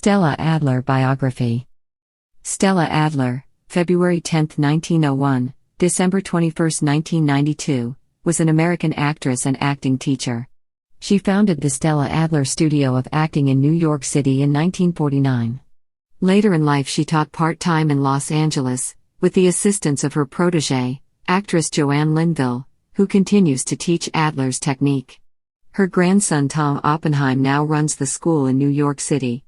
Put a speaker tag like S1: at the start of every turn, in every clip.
S1: Stella Adler Biography. Stella Adler, February 10, 1901, December 21, 1992, was an American actress and acting teacher. She founded the Stella Adler Studio of Acting in New York City in 1949. Later in life she taught part-time in Los Angeles, with the assistance of her protégée, actress Joanne Linville, who continues to teach Adler's technique. Her grandson Tom Oppenheim now runs the school in New York City,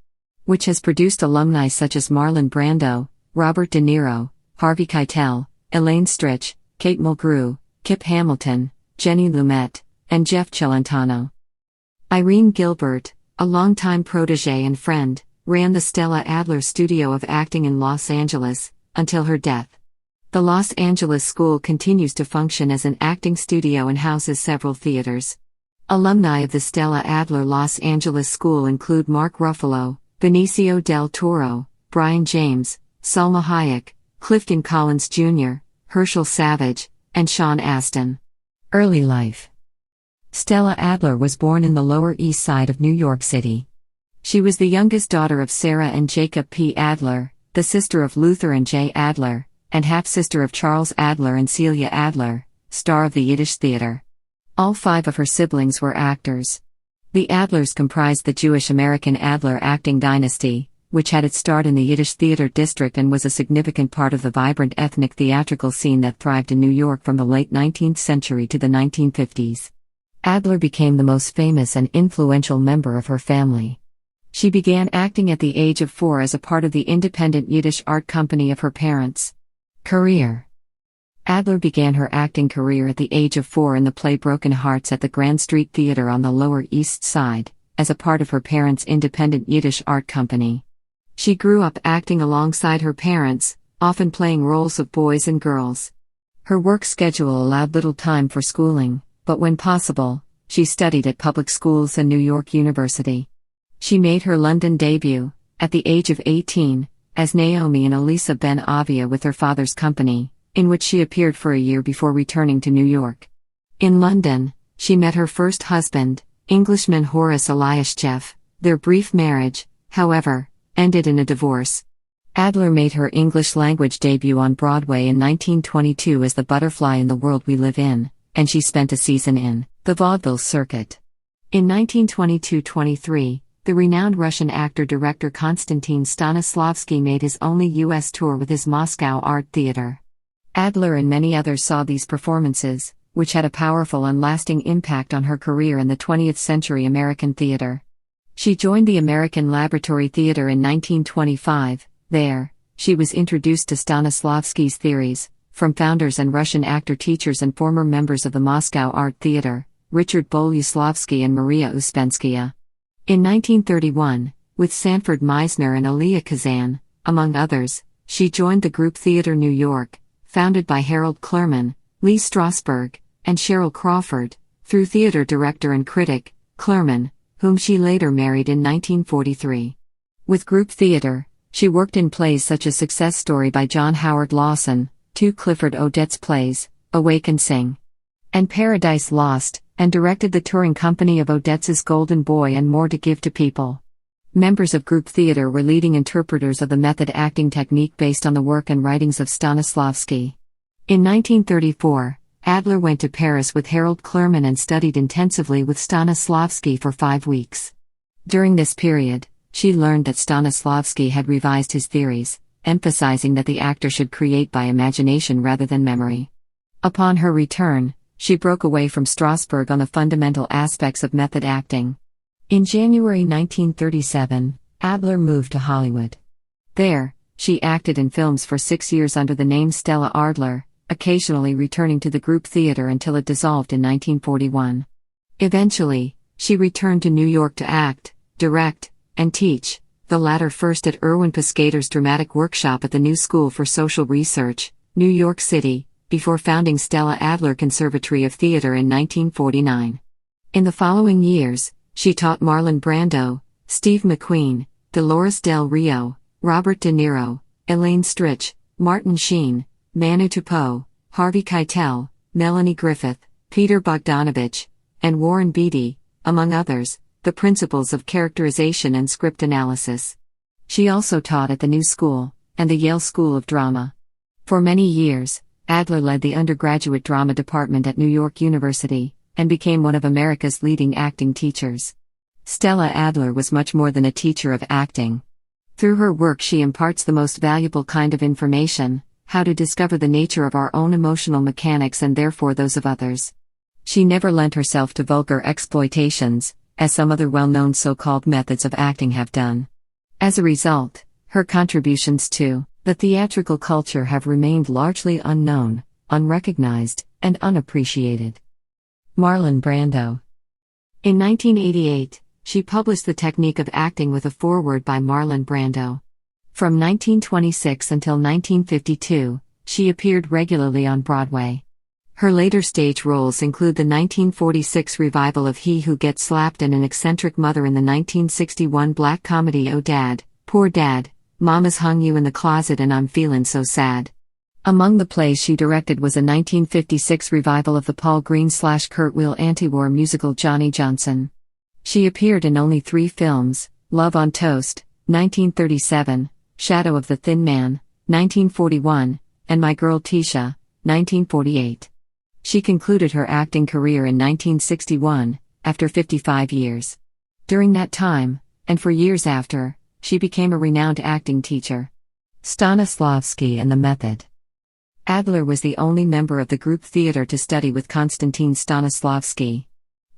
S1: which has produced alumni such as Marlon Brando, Robert De Niro, Harvey Keitel, Elaine Stritch, Mulgrew, Kipp Hamilton, Lumet, and Jeff Celentano. Irene Gilbert, a longtime protégée and friend, ran the Stella Adler Studio of Acting in Los Angeles, until her death. The Los Angeles school continues to function as an acting studio and houses several theaters. Alumni of the Stella Adler Los Angeles School include Mark Ruffalo, Benicio del Toro, Brian James, Salma Hayek, Clifton Collins Jr., Herschel Savage, and Sean Astin. Early life. Stella Adler was born in the Lower East Side of New York City. She was the youngest daughter of Sarah and Jacob P. Adler, the sister of Luther and J. Adler, and half-sister of Charles Adler and Celia Adler, star of the Yiddish theater. All 5 of her siblings were actors. The Adlers comprised the Jewish-American Adler acting dynasty, which had its start in the Yiddish theater district and was a significant part of the vibrant ethnic theatrical scene that thrived in New York from the late 19th century to the 1950s. Adler became the most famous and influential member of her family. She began acting at the age of 4 as a part of the independent Yiddish art company of her parents. Career. Adler began her acting career at the age of 4 in the play Broken Hearts at the Grand Street Theater on the Lower East Side, as a part of her parents' independent Yiddish art company. She grew up acting alongside her parents, often playing roles of boys and girls. Her work schedule allowed little time for schooling, but when possible, she studied at public schools and New York University. She made her London debut, at the age of 18, as Naomi in Elisa Ben Avia with her father's company, in which she appeared for a year before returning to New York. In London, she met her first husband, Englishman Horace Eliascheff. Their brief marriage, however, ended in a divorce. Adler made her English-language debut on Broadway in 1922 as the Butterfly in the World We Live In, and she spent a season in the vaudeville circuit. In 1922-23, the renowned Russian actor-director Konstantin Stanislavski made his only U.S. tour with his Moscow Art Theater. Adler and many others saw these performances, which had a powerful and lasting impact on her career in the 20th century American theater. She joined the American Laboratory Theater in 1925. There, she was introduced to Stanislavski's theories, from founders and Russian actor-teachers and former members of the Moscow Art Theater, Richard Bolyuslavsky and Maria Uspenskaya. In 1931, with Sanford Meisner and Elia Kazan, among others, she joined the group Theater New York, founded by Harold Clurman, Lee Strasberg, and Cheryl Crawford, through theater director and critic, Clurman, whom she later married in 1943. With group theater, she worked in plays such as Success Story by John Howard Lawson, 2 Clifford Odets plays, Awake and Sing, and Paradise Lost, and directed the touring company of Odets's Golden Boy and More to Give to People. Members of group theater were leading interpreters of the method acting technique based on the work and writings of Stanislavski. In 1934, Adler went to Paris with Harold Clurman and studied intensively with Stanislavski for 5 weeks. During this period, she learned that Stanislavski had revised his theories, emphasizing that the actor should create by imagination rather than memory. Upon her return, she broke away from Strasberg on the fundamental aspects of method acting. In January 1937, Adler moved to Hollywood. There, she acted in films for 6 years under the name Stella Adler, occasionally returning to the group theater until it dissolved in 1941. Eventually, she returned to New York to act, direct, and teach, the latter first at Erwin Piscator's dramatic workshop at the New School for Social Research, New York City, before founding Stella Adler Conservatory of Theater in 1949. In the following years, she taught Marlon Brando, Steve McQueen, Dolores Del Rio, Robert De Niro, Elaine Stritch, Martin Sheen, Manu Chaput, Harvey Keitel, Melanie Griffith, Peter Bogdanovich, and Warren Beatty, among others, the principles of characterization and script analysis. She also taught at the New School and the Yale School of Drama. For many years, Adler led the undergraduate drama department at New York University and became one of America's leading acting teachers. Stella Adler was much more than a teacher of acting. Through her work, she imparts the most valuable kind of information: how to discover the nature of our own emotional mechanics and therefore those of others. She never lent herself to vulgar exploitations, as some other well-known so-called methods of acting have done. As a result, her contributions to the theatrical culture have remained largely unknown, unrecognized, and unappreciated. Marlon Brando. In 1988, she published The Technique of Acting with a foreword by Marlon Brando. From 1926 until 1952, she appeared regularly on Broadway. Her later stage roles include the 1946 revival of He Who Gets Slapped and an eccentric mother in the 1961 black comedy Oh Dad, Poor Dad, Mama's Hung You in the Closet and I'm Feelin' So Sad. Among the plays she directed was a 1956 revival of the Paul Green/Kurt Weill anti-war musical Johnny Johnson. She appeared in only 3 films: Love on Toast, 1937, Shadow of the Thin Man, 1941, and My Girl Tisha, 1948. She concluded her acting career in 1961, after 55 years. During that time, and for years after, she became a renowned acting teacher. Stanislavski and the Method. Adler was the only member of the group theater to study with Konstantin Stanislavski.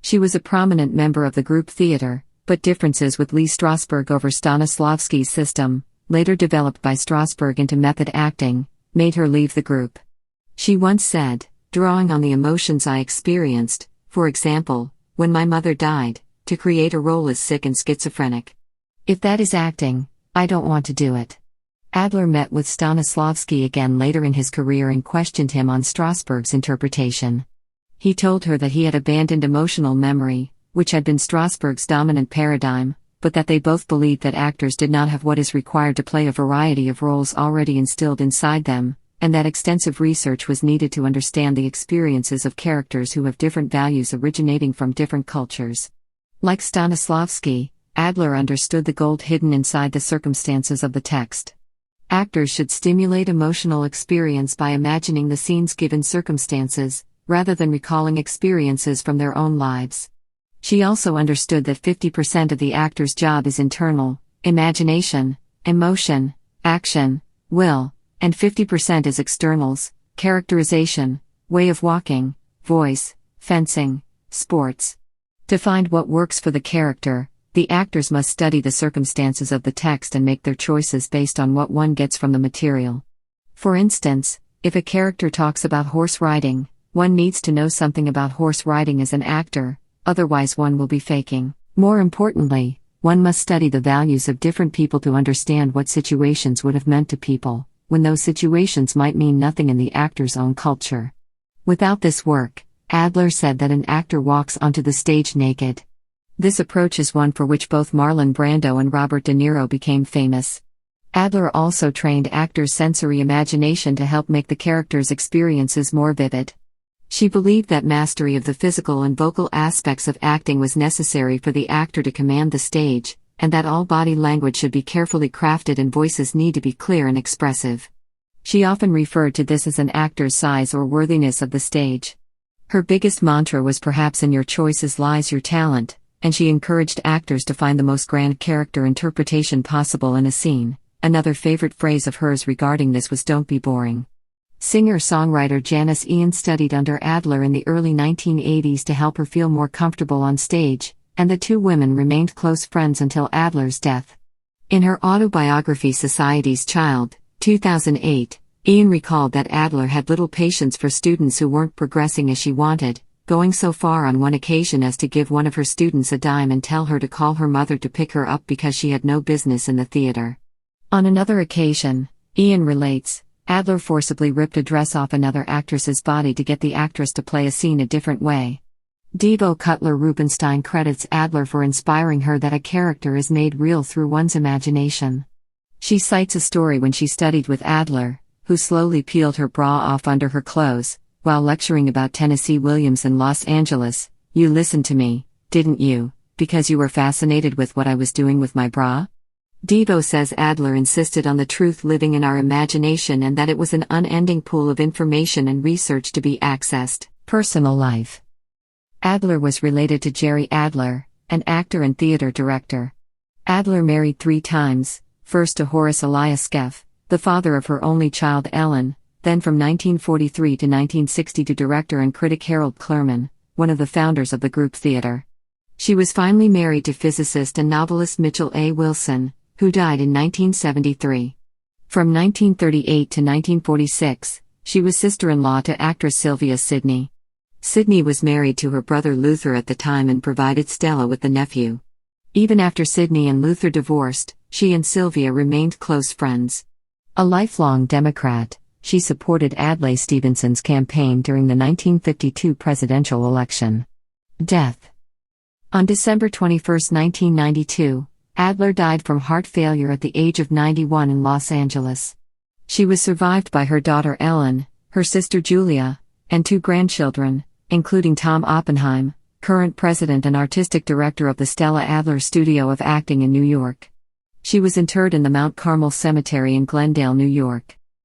S1: She was a prominent member of the group theater, but differences with Lee Strasberg over Stanislavski's system, later developed by Strasberg into method acting, made her leave the group. She once said, "Drawing on the emotions I experienced, for example, when my mother died, to create a role as sick and schizophrenic. If that is acting, I don't want to do it." Adler met with Stanislavski again later in his career and questioned him on Strasberg's interpretation. He told her that he had abandoned emotional memory, which had been Strasberg's dominant paradigm, but that they both believed that actors did not have what is required to play a variety of roles already instilled inside them, and that extensive research was needed to understand the experiences of characters who have different values originating from different cultures. Like Stanislavski, Adler understood the gold hidden inside the circumstances of the text. Actors should stimulate emotional experience by imagining the scene's given circumstances, rather than recalling experiences from their own lives. She also understood that 50% of the actor's job is internal: imagination, emotion, action, will, and 50% is externals: characterization, way of walking, voice, fencing, sports. To find what works for the character, the actors must study the circumstances of the text and make their choices based on what one gets from the material. For instance, if a character talks about horse riding, one needs to know something about horse riding as an actor, otherwise one will be faking. More importantly, one must study the values of different people to understand what situations would have meant to people, when those situations might mean nothing in the actor's own culture. Without this work, Adler said that an actor walks onto the stage naked. This approach is one for which both Marlon Brando and Robert De Niro became famous. Adler also trained actors' sensory imagination to help make the characters' experiences more vivid. She believed that mastery of the physical and vocal aspects of acting was necessary for the actor to command the stage, and that all body language should be carefully crafted and voices need to be clear and expressive. She often referred to this as an actor's size or worthiness of the stage. Her biggest mantra was perhaps in your choices lies your talent, and she encouraged actors to find the most grand character interpretation possible in a scene. Another favorite phrase of hers regarding this was "don't be boring." Singer-songwriter Janis Ian studied under Adler in the early 1980s to help her feel more comfortable on stage, and the two women remained close friends until Adler's death. In her autobiography Society's Child, 2008, Ian recalled that Adler had little patience for students who weren't progressing as she wanted, going so far on one occasion as to give one of her students a dime and tell her to call her mother to pick her up because she had no business in the theater. On another occasion, Ian relates, Adler forcibly ripped a dress off another actress's body to get the actress to play a scene a different way. Devo Cutler Rubenstein credits Adler for inspiring her that a character is made real through one's imagination. She cites a story when she studied with Adler, who slowly peeled her bra off under her clothes, while lecturing about Tennessee Williams in Los Angeles. "You listened to me, didn't you, because you were fascinated with what I was doing with my bra?" Devo says Adler insisted on the truth living in our imagination and that it was an unending pool of information and research to be accessed. Personal life. Adler was related to Jerry Adler, an actor and theater director. Adler married 3 times, first to Horace Elias Skeff, the father of her only child Ellen, then from 1943 to 1960 to director and critic Harold Clurman, one of the founders of the group theater. She was finally married to physicist and novelist Mitchell A. Wilson, who died in 1973. From 1938 to 1946, she was sister-in-law to actress Sylvia Sidney. Sidney was married to her brother Luther at the time and provided Stella with the nephew. Even after Sidney and Luther divorced, she and Sylvia remained close friends. A lifelong Democrat, she supported Adlai Stevenson's campaign during the 1952 presidential election. Death. On December 21, 1992, Adler died from heart failure at the age of 91 in Los Angeles. She was survived by her daughter Ellen, her sister Julia, and 2 grandchildren, including Tom Oppenheim, current president and artistic director of the Stella Adler Studio of Acting in New York. She was interred in the Mount Carmel Cemetery in Glendale, New York.